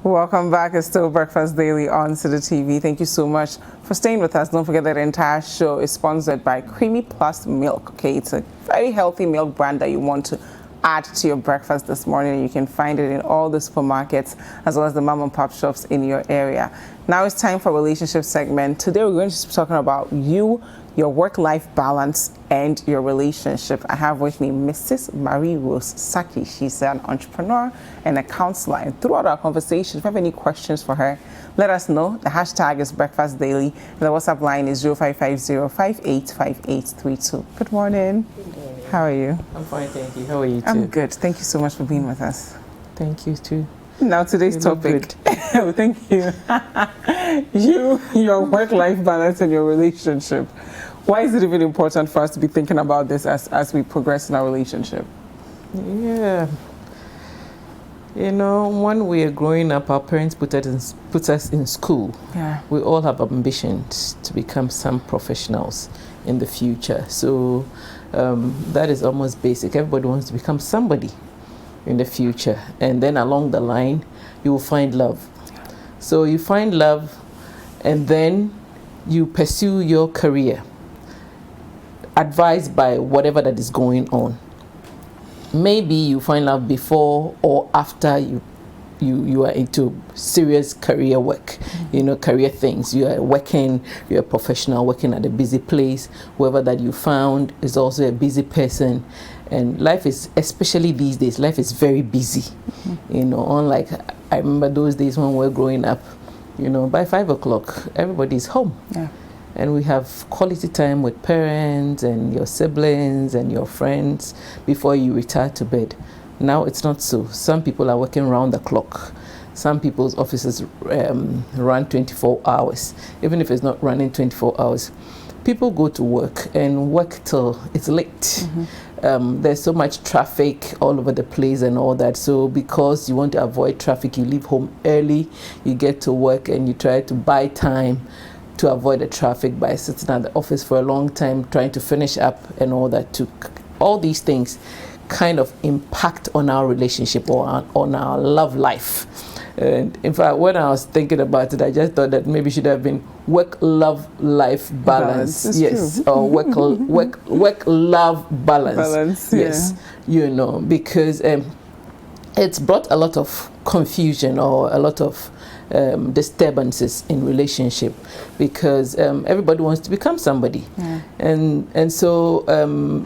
Welcome back. It's still Breakfast Daily on City TV. Thank you so much for staying with us. Don't forget that the entire show is sponsored by Creamy Plus Milk. Okay, it's a very healthy milk brand that you want to add to your breakfast this morning. You can find it in all the supermarkets as well as the mom and pop shops in your area. Now it's time for relationship segment. Today we're going to be talking about you, your work-life balance, and your relationship. I have with me Mrs. Marie Rose Saki. She's an entrepreneur and a counselor. And throughout our conversation, if you have any questions for her, let us know. The hashtag is Breakfast Daily. And the WhatsApp line is 0550-585832. Good morning. Good morning. How are you? I'm fine, thank you. How are you too? I'm good. Thank you so much for being with us. Thank you too. Now today's topic. Thank you. Your work-life balance and your relationship. Why is it even important for us to be thinking about this as we progress in our relationship? Yeah. You know, when we are growing up, our parents put us in school. Yeah. We all have ambitions to become some professionals in the future. So that is almost basic. Everybody wants to become somebody in the future. And then along the line, you will find love. So you find love, and then you pursue your career, advised by whatever that is going on. Maybe you find love before or after you are into serious career work, career things. You are working, you're a professional working at a busy place. Whoever that you found is also a busy person. And life is, especially these days, life is very busy. Unlike, I remember those days when we were growing up, by 5 o'clock, everybody's home. Yeah. And we have quality time with parents and your siblings and your friends before you retire to bed. Now it's not so. Some people are working round the clock. Some people's offices run 24 hours. Even if it's not running 24 hours, people go to work and work till it's late. Mm-hmm. There's so much traffic all over the place and all that. So because you want to avoid traffic, you leave home early, you get to work and you try to buy time to avoid the traffic by sitting at the office for a long time, trying to finish up and all that. All these things kind of impact on our relationship or on our love life. And in fact, when I was thinking about it, I just thought that maybe it should have been work-love-life balance. Yes, true. Or work-love balance. Balance, yes, yeah. Because it's brought a lot of confusion or a lot of disturbances in relationship, because everybody wants to become somebody. Yeah. And so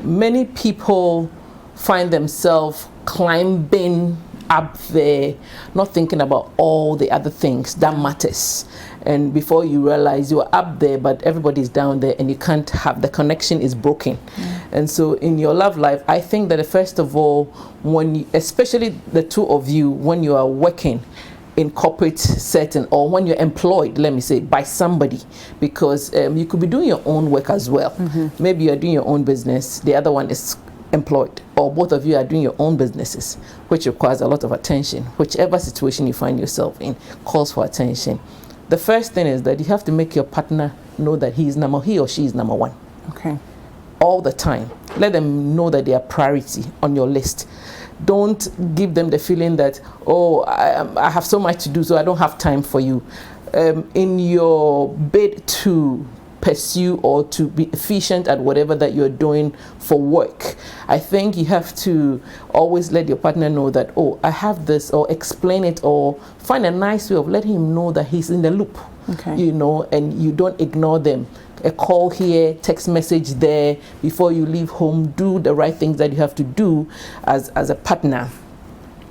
many people find themselves climbing up there, not thinking about all the other things that matters. And before you realize you are up there, but everybody's down there, and you can't have, the connection is broken. And so in your love life, I think that first of all, especially the two of you, when you are working in corporate setting, or when you're employed, let me say, by somebody, because you could be doing your own work as well. Mm-hmm. Maybe you're doing your own business, the other one is employed, or both of you are doing your own businesses, which requires a lot of attention. Whichever situation you find yourself in calls for attention. The first thing is that you have to make your partner know that he or she is number one. Okay. All the time. Let them know that they are priority on your list. Don't give them the feeling that, I have so much to do, so I don't have time for you. In your bid to pursue or to be efficient at whatever that you're doing for work, I think you have to always let your partner know that, I have this, or explain it, or find a nice way of letting him know that he's in the loop. Okay. And you don't ignore them. A call here, text message there, before you leave home, do the right things that you have to do as a partner.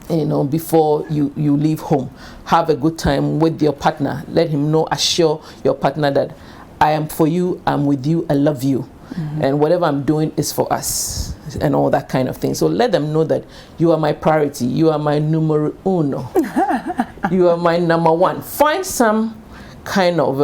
Before you leave home, have a good time with your partner. Let him know, assure your partner that I am for you, I'm with you, I love you. Mm-hmm. And whatever I'm doing is for us, and all that kind of thing. So let them know that you are my priority, you are my numero uno, you are my number one. Find some kind of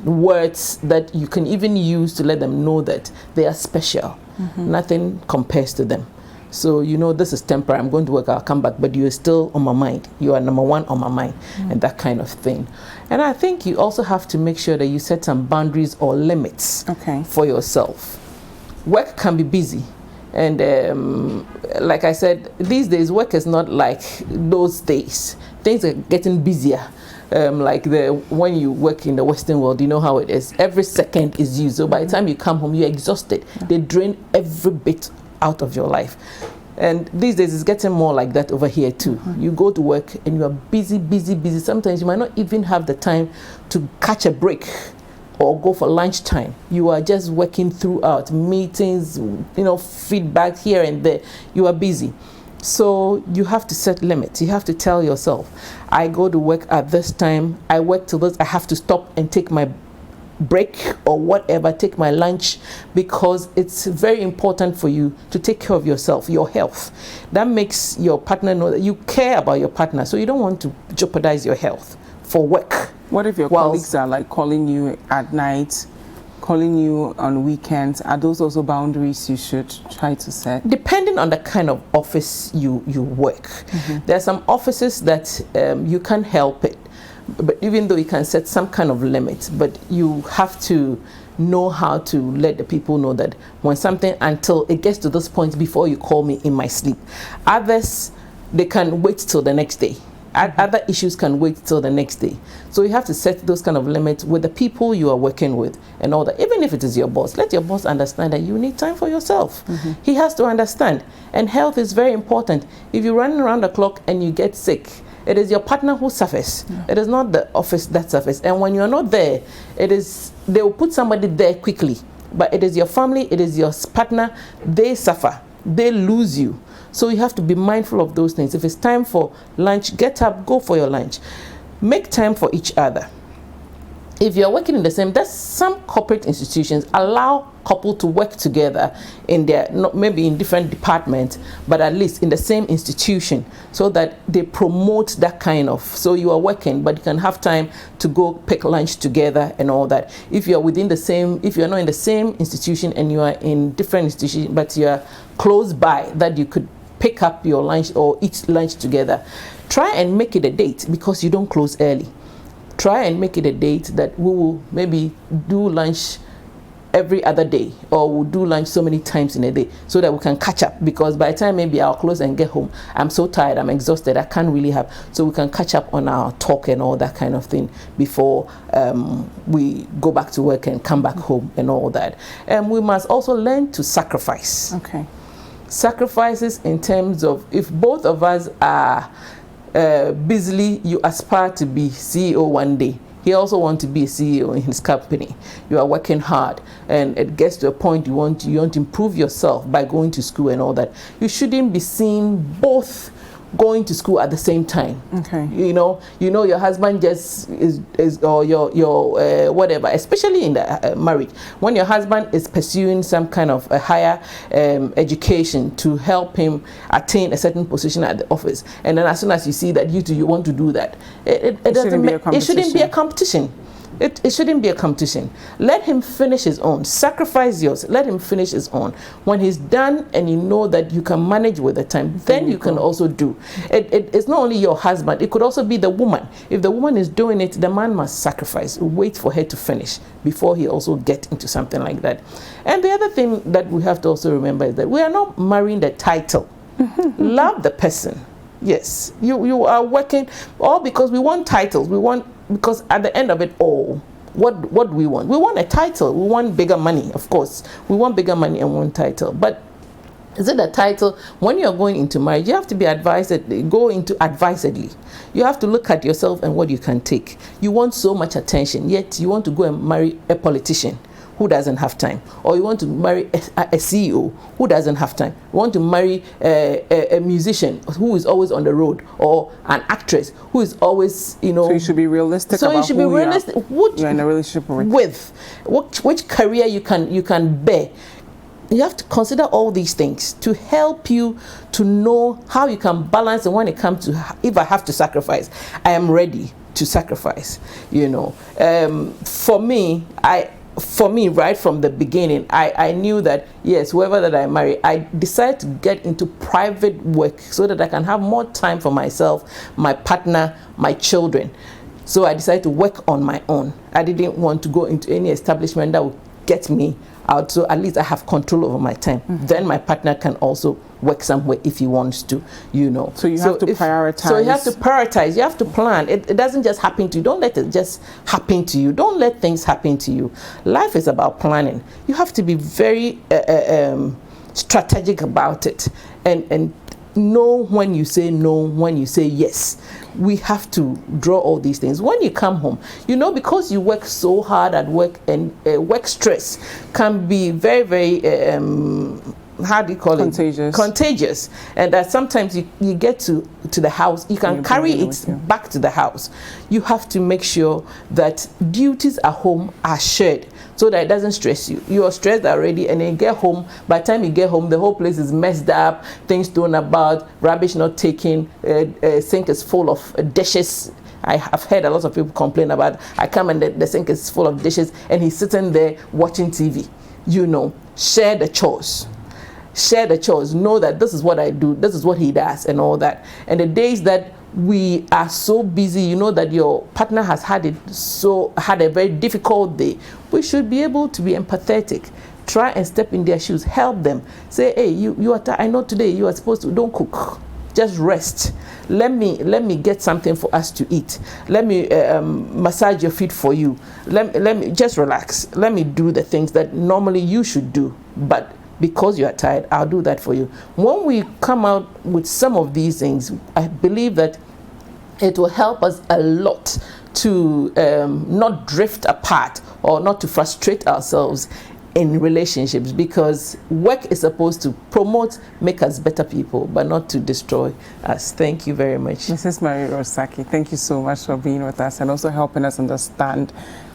words that you can even use to let them know that they are special. Mm-hmm. Nothing compares to them. So, this is temporary, I'm going to work, I'll come back, but you're still on my mind. You are number one on my mind, and that kind of thing. And I think you also have to make sure that you set some boundaries or limits for yourself. Work can be busy. And like I said, these days work is not like those days. Things are getting busier. Like when you work in the Western world, you know how it is. Every second is used. So by the time you come home, you're exhausted. They drain every bit out of your life. And these days it's getting more like that over here too. You go to work and you are busy. Sometimes you might not even have the time to catch a break or go for lunchtime. You are just working throughout meetings, feedback here and there. You are busy. So you have to set limits. You have to tell yourself, I go to work at this time, I work till this, I have to stop and take my break or whatever, take my lunch, because it's very important for you to take care of yourself, your health. That makes your partner know that you care about your partner, so you don't want to jeopardize your health for work. What if your colleagues are like calling you at night, calling you on weekends? Are those also boundaries you should try to set? Depending on the kind of office you work. There are some offices that you can't help it, but even though you can set some kind of limit, but you have to know how to let the people know that when something, until it gets to this point before you call me in my sleep. Others, they can wait till the next day. Other issues can wait till the next day. So you have to set those kind of limits with the people you are working with and all that. Even if it is your boss, let your boss understand that you need time for yourself. He has to understand. And health is very important. If you're running around the clock and you get sick, it is your partner who suffers. It is not the office that suffers. And when you're not there, they will put somebody there quickly. But it is your family, it is your partner, they suffer. They lose you. So you have to be mindful of those things. If it's time for lunch, get up, go for your lunch. Make time for each other. If you're working in the same, there's some corporate institutions allow couple to work together in their, not maybe in different departments, but at least in the same institution, so that they promote that kind of, so you are working, but you can have time to go pick lunch together and all that. If you're within the same, if you're not in the same institution and you are in different institutions, but you are close by, that you could pick up your lunch or eat lunch together, try and make it a date, because you don't close early. Try and make it a date that we will maybe do lunch every other day, or we'll do lunch so many times in a day, so that we can catch up, because by the time maybe I'll close and get home, I'm so tired, I'm exhausted, I can't really have, so we can catch up on our talk and all that kind of thing before we go back to work and come back home and all that. And we must also learn to sacrifice. Okay. Sacrifices in terms of, if both of us are busily, you aspire to be CEO one day, he also wants to be a CEO in his company. You are working hard, and it gets to a point you want to improve yourself by going to school and all that. You shouldn't be seen both going to school at the same time. Okay. You know your husband just is or your whatever, especially in the marriage, when your husband is pursuing some kind of a higher education to help him attain a certain position at the office, and then as soon as you see that you want to do that, it shouldn't be a competition. It shouldn't be a competition. Let him finish his own. Sacrifice yours. Let him finish his own. When he's done and you know that you can manage with the time, then you can also do. It's not only your husband. It could also be the woman. If the woman is doing it, the man must sacrifice. Wait for her to finish before he also get into something like that. And the other thing that we have to also remember is that we are not marrying the title. Love the person. Yes, you are working all because we want titles. Because at the end of it all, what do we want? We want a title. We want bigger money, of course. We want bigger money and one title. But is it a title? When you're going into marriage, you have to be go into advisedly. You have to look at yourself and what you can take. You want so much attention, yet you want to go and marry a politician who doesn't have time, or you want to marry a CEO who doesn't have time. You want to marry a musician who is always on the road, or an actress who is always, So you should be realistic. So about you should be realistic. You're in a relationship with which career you can bear. You have to consider all these things to help you to know how you can balance. And when it comes to, if I have to sacrifice, I am ready to sacrifice. For me, right from the beginning, I knew that, yes, whoever that I marry, I decided to get into private work so that I can have more time for myself, my partner, my children. So I decided to work on my own. I didn't want to go into any establishment that would get me out, so at least I have control over my time. Then my partner can also work somewhere if he wants to, you know. So you have to prioritize. So you have to prioritize. You have to plan. It doesn't just happen to you. Don't let it just happen to you. Don't let things happen to you. Life is about planning. You have to be very strategic about it, and know when you say no, when you say yes. We have to draw all these things. When you come home, you know, because you work so hard at work, and work stress can be very, very how do you call Contagious. it? Contagious. And that sometimes you get to the house, you can carry it back to the house. You have to make sure that duties at home are shared, so that it doesn't stress you. You are stressed already, and then you get home. By the time you get home, the whole place is messed up, things thrown about, rubbish not taken, sink is full of dishes. I have heard a lot of people complain about, I come and the sink is full of dishes, and he's sitting there watching TV. You know, share the chores. Share the chores. Know that this is what I do, this is what he does, and all that. And the days that we are so busy, you know, that your partner has had a very difficult day, we should be able to be empathetic. Try and step in their shoes, help them. Say, hey, you are I know today you are supposed to, don't cook, just rest. Let me get something for us to eat. Let me massage your feet for you. Let me just relax. Let me do the things that normally you should do, but because you are tired, I'll do that for you. When we come out with some of these things, I believe that it will help us a lot to not drift apart, or not to frustrate ourselves in relationships, because work is supposed to promote, make us better people, but not to destroy us. Thank you very much. Mrs. Mary-Rose Sackey, thank you so much for being with us and also helping us understand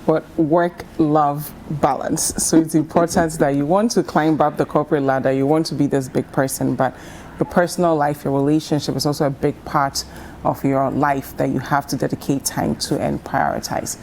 what work-love balance. So it's important that you want to climb up the corporate ladder, you want to be this big person, but your personal life, your relationship is also a big part of your life that you have to dedicate time to and prioritize.